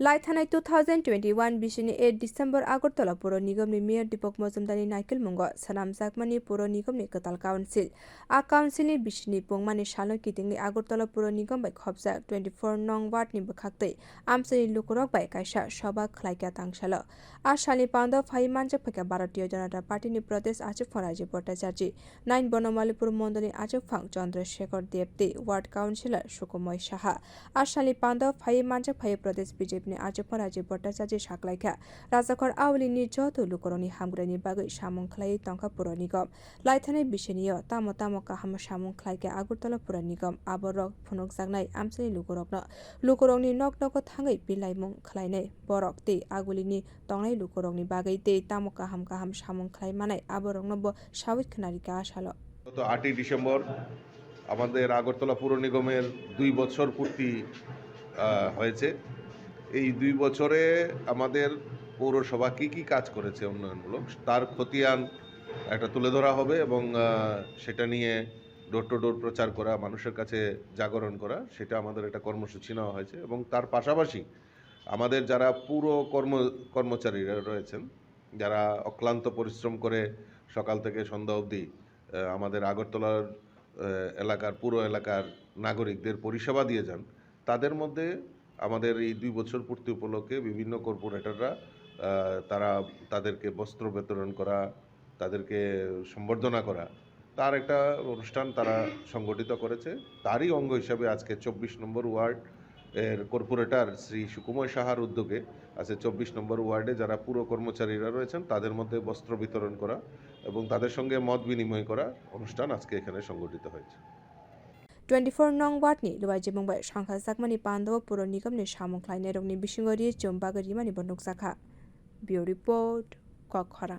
लाइथानाय 2021 बिसिनि 8 डिसेम्बर आगरतला पुर निगमनि मेयर दीपक मजुमदारनि नायकेल मुंगो सनाम जाकमानि पुर निगमनि कताल काउन्सिल आ काउन्सिलनि बिसिनि पुंमानि सालो किtingwi आगरतला पुर निगम बाय खबजा 24 नं वार्डनि बखाक्तै आमचai लुकुरक बाय काisa sabha khwlai tang salo आ सालनि panda phawi manjak phaikha Bharatiya Janata पार्टीनि प्रदेश achugphang राज्य भट्टाचार्य 9 बनमालीपुर मण्डलनि achugphang चन्द्रशेखर देवते वार्ड काउन्सिलर सुकुमय साहा आ सालनि panda phawi manjak phawi प्रदेश BJP नि achugphang राज्य भट्टाचार्य साख्लाइखा राजाखर आवलिनि जतो लुकुरनि हामग्रानि बागै सामुं खलाय तंखा पुर निगम लाइथानाय बिसिनियो तामो तामो काहाम सामुं खलायके आगरतला पुर निगम आबरक फुनुक जागनाय आमचai लुकुरकनि नक नक थाङै बिलाइमुं खलायनाय बरक ते आगुलिनि तंनाय लुकुरकनि बागै ते तामो काहाम सामुं खलाय मानाय आबरकनबो सावित खनारिका सालो গত 8 ডিসেম্বর আমাদের আগরতলা পুর নিগমের 2 বছর পূর্তি হয়েছে। এই 2 বছরে আমাদের পৌরসভা কি কাজ করেছে উন্নয়নমূলক তার খতিয়ান একটা তুলে ধরা হবে এবং সেটা নিয়ে ডোর টু ডোর প্রচার করা, মানুষের কাছে জাগরণ করা, সেটা আমাদের একটা কর্মসূচি নেওয়া হয়েছে। এবং তার পাশাপাশি আমাদের যারা পুরো কর্মচারীরা রয়েছেন, যারা অক্লান্ত পরিশ্রম করে সকাল থেকে সন্ধ্যা অবধি আমাদের আগরতলার এলাকার পুরো এলাকার নাগরিকদের পরিষেবা দিয়ে যান, তাদের মধ্যে আমাদের এই 2 বছর পূর্তি উপলক্ষে বিভিন্ন কর্পোরেটররা তাদেরকে বস্ত্র বিতরণ করা, তাদেরকে সম্বর্ধনা করা, তার একটা অনুষ্ঠান তারা সংগঠিত করেছে। তারই অঙ্গ হিসাবে আজকে 24 নম্বর ওয়ার্ড এর কর্পোরেটর শ্রী সুকুময় সাহার উদ্যোগে আছে 24 নম্বর ওয়ার্ডে যারা পুরো কর্মচারীরা রয়েছেন তাদের মধ্যে বস্ত্র বিতরণ করা এবং তাদের সঙ্গে মত বিনিময় করা অনুষ্ঠান আজকে এখানে সংগঠিত হয়েছে। 24 नं वार्डनि luajimung bai sangkha jakmani panda pur nigamni samung khlainai rokni bisingo ri-chum bagwi rwmani nukjak. Bureau report, Agartala.